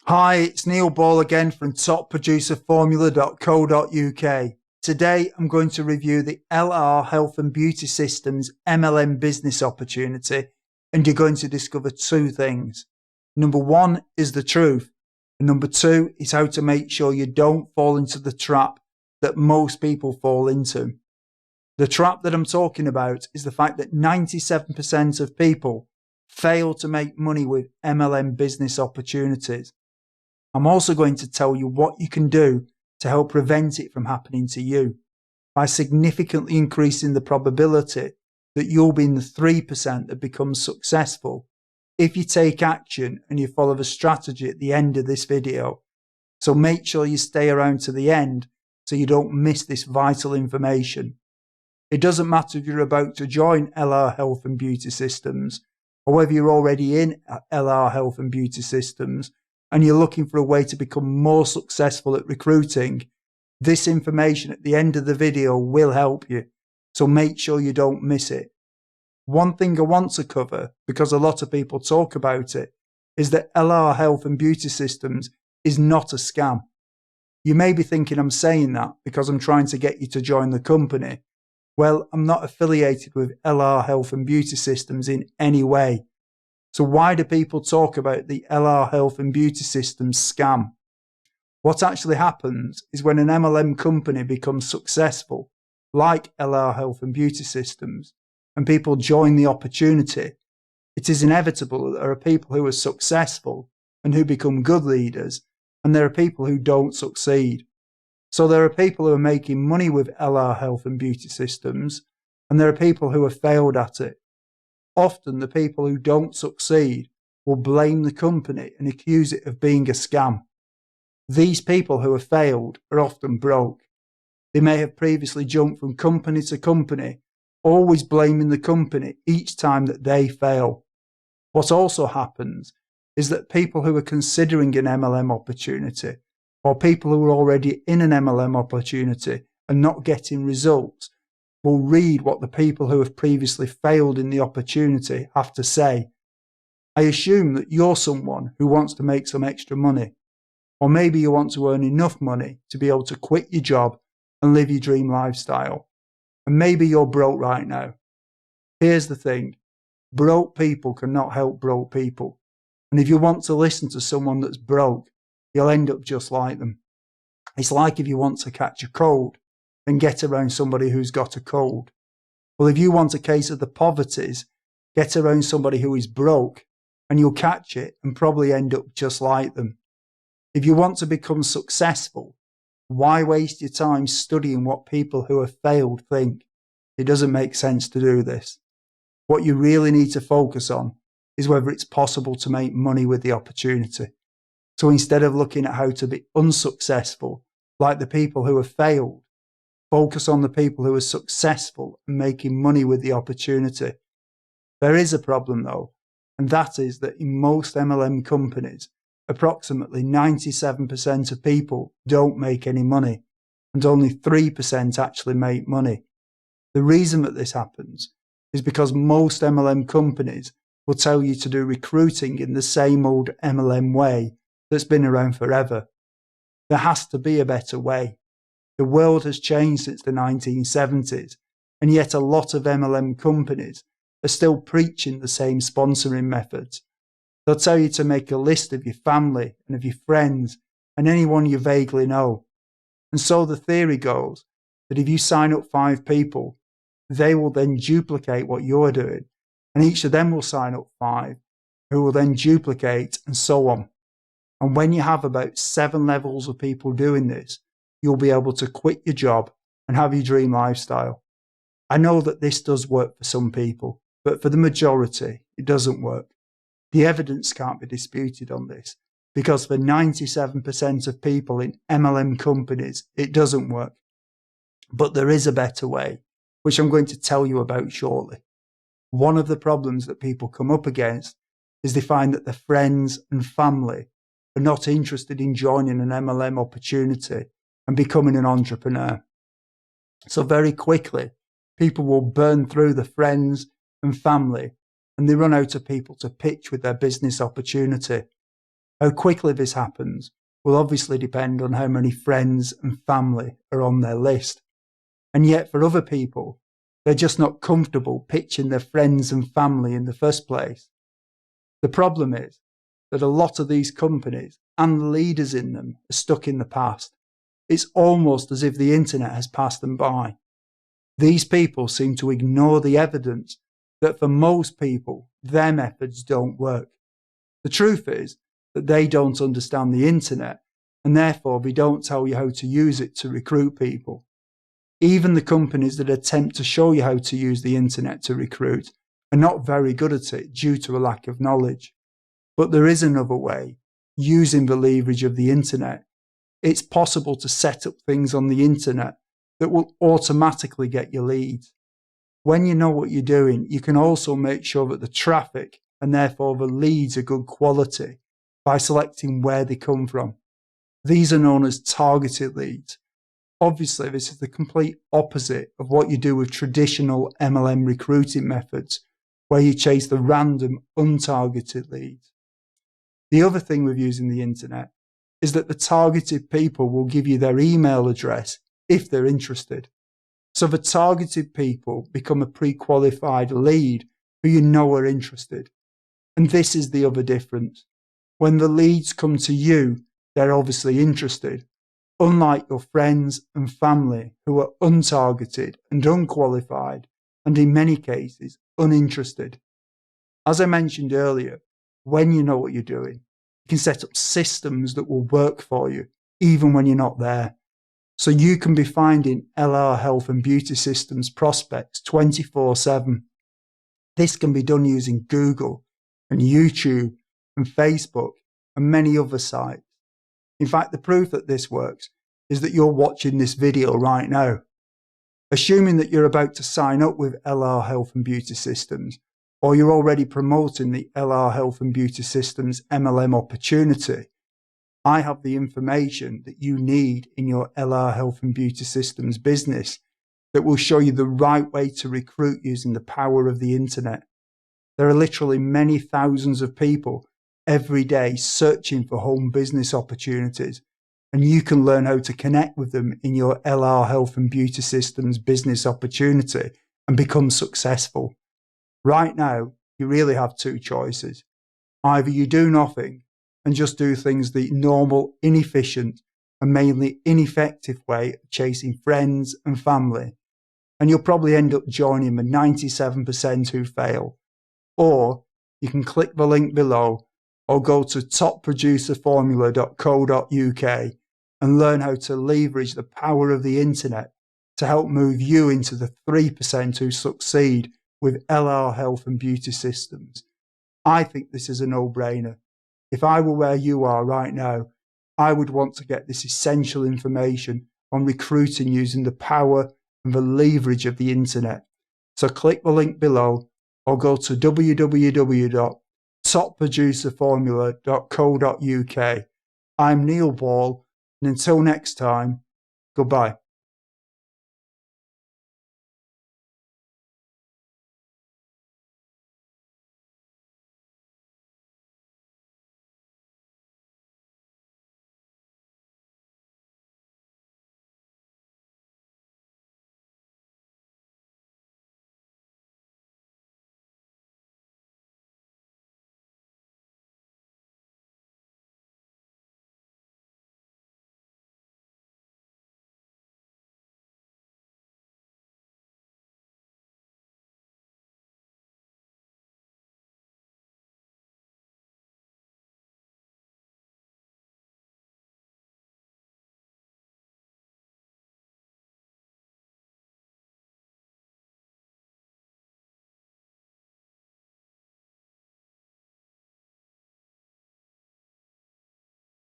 Hi, it's Neil Ball again from topproducerformula.co.uk. Today I'm going to review the LR Health and Beauty Systems MLM business opportunity, and you're going to discover two things. Number one is the truth, and number two is how to make sure you don't fall into the trap that most people fall into. The trap that I'm talking about is the fact that 97% of people fail to make money with MLM business opportunities. I'm also going to tell you what you can do to help prevent it from happening to you by significantly increasing the probability that you'll be in the 3% that becomes successful if you take action and you follow the strategy at the end of this video. So make sure you stay around to the end so you don't miss this vital information. It doesn't matter if you're about to join LR Health and Beauty Systems or whether you're already in LR Health and Beauty Systems and you're looking for a way to become more successful at recruiting. This information at the end of the video will help you, so make sure you don't miss it. One thing I want to cover, because a lot of people talk about it, is that LR Health and Beauty Systems is not a scam. You may be thinking I'm saying that because I'm trying to get you to join the company. Well, I'm not affiliated with LR Health and Beauty Systems in any way. So why do people talk about the LR Health and Beauty Systems scam? What actually happens is when an MLM company becomes successful, like LR Health and Beauty Systems, and people join the opportunity, it is inevitable that there are people who are successful and who become good leaders, and there are people who don't succeed. So there are people who are making money with LR Health and Beauty Systems, and there are people who have failed at it. Often the people who don't succeed will blame the company and accuse it of being a scam. These people who have failed are often broke. They may have previously jumped from company to company, always blaming the company each time that they fail. What also happens is that people who are considering an MLM opportunity, or people who are already in an MLM opportunity and not getting results, will read what the people who have previously failed in the opportunity have to say. I assume that you're someone who wants to make some extra money, or maybe you want to earn enough money to be able to quit your job and live your dream lifestyle. And maybe you're broke right now. Here's the thing, broke people cannot help broke people. And if you want to listen to someone that's broke, you'll end up just like them. It's like if you want to catch a cold, and get around somebody who's got a cold. Well, if you want a case of the poverties, get around somebody who is broke, and you'll catch it and probably end up just like them. If you want to become successful, why waste your time studying what people who have failed think? It doesn't make sense to do this. What you really need to focus on is whether it's possible to make money with the opportunity. So instead of looking at how to be unsuccessful, like the people who have failed, focus on the people who are successful and making money with the opportunity. There is a problem though, and that is that in most MLM companies, approximately 97% of people don't make any money, and only 3% actually make money. The reason that this happens is because most MLM companies will tell you to do recruiting in the same old MLM way that's been around forever. There has to be a better way. The world has changed since the 1970s, and yet a lot of MLM companies are still preaching the same sponsoring methods. They'll tell you to make a list of your family and of your friends and anyone you vaguely know. And so the theory goes that if you sign up 5 people, they will then duplicate what you're doing, and each of them will sign up 5, who will then duplicate, and so on. And when you have about 7 levels of people doing this, you'll be able to quit your job and have your dream lifestyle. I know that this does work for some people, but for the majority, it doesn't work. The evidence can't be disputed on this, because for 97% of people in MLM companies, it doesn't work. But there is a better way, which I'm going to tell you about shortly. One of the problems that people come up against is they find that their friends and family are not interested in joining an MLM opportunity and becoming an entrepreneur. So very quickly, people will burn through the friends and family, and they run out of people to pitch with their business opportunity. How quickly this happens will obviously depend on how many friends and family are on their list. And yet for other people, they're just not comfortable pitching their friends and family in the first place. The problem is that a lot of these companies and the leaders in them are stuck in the past. It's almost as if the internet has passed them by. These people seem to ignore the evidence that for most people, their methods don't work. The truth is that they don't understand the internet, and therefore they don't tell you how to use it to recruit people. Even the companies that attempt to show you how to use the internet to recruit are not very good at it due to a lack of knowledge. But there is another way, using the leverage of the internet. It's possible to set up things on the internet that will automatically get you leads. When you know what you're doing, you can also make sure that the traffic and therefore the leads are good quality by selecting where they come from. These are known as targeted leads. Obviously, this is the complete opposite of what you do with traditional MLM recruiting methods, where you chase the random, untargeted leads. The other thing with using the internet is that the targeted people will give you their email address if they're interested. So the targeted people become a pre-qualified lead who you know are interested. And this is the other difference. When the leads come to you, they're obviously interested, unlike your friends and family who are untargeted and unqualified, and in many cases, uninterested. As I mentioned earlier, when you know what you're doing, you can set up systems that will work for you, even when you're not there. So you can be finding LR Health and Beauty Systems prospects 24/7. This can be done using Google and YouTube and Facebook and many other sites. In fact, the proof that this works is that you're watching this video right now. Assuming that you're about to sign up with LR Health and Beauty Systems, or you're already promoting the LR Health and Beauty Systems MLM opportunity, I have the information that you need in your LR Health and Beauty Systems business that will show you the right way to recruit using the power of the internet. There are literally many thousands of people every day searching for home business opportunities, and you can learn how to connect with them in your LR Health and Beauty Systems business opportunity and become successful. Right now, you really have two choices. Either you do nothing and just do things the normal, inefficient, and mainly ineffective way of chasing friends and family, and you'll probably end up joining the 97% who fail. Or you can click the link below or go to topproducerformula.co.uk and learn how to leverage the power of the internet to help move you into the 3% who succeed with LR Health and Beauty Systems. I think this is a no-brainer. If I were where you are right now, I would want to get this essential information on recruiting using the power and the leverage of the internet. So click the link below or go to www.topproducerformula.co.uk. I'm Neil Ball, and until next time, goodbye.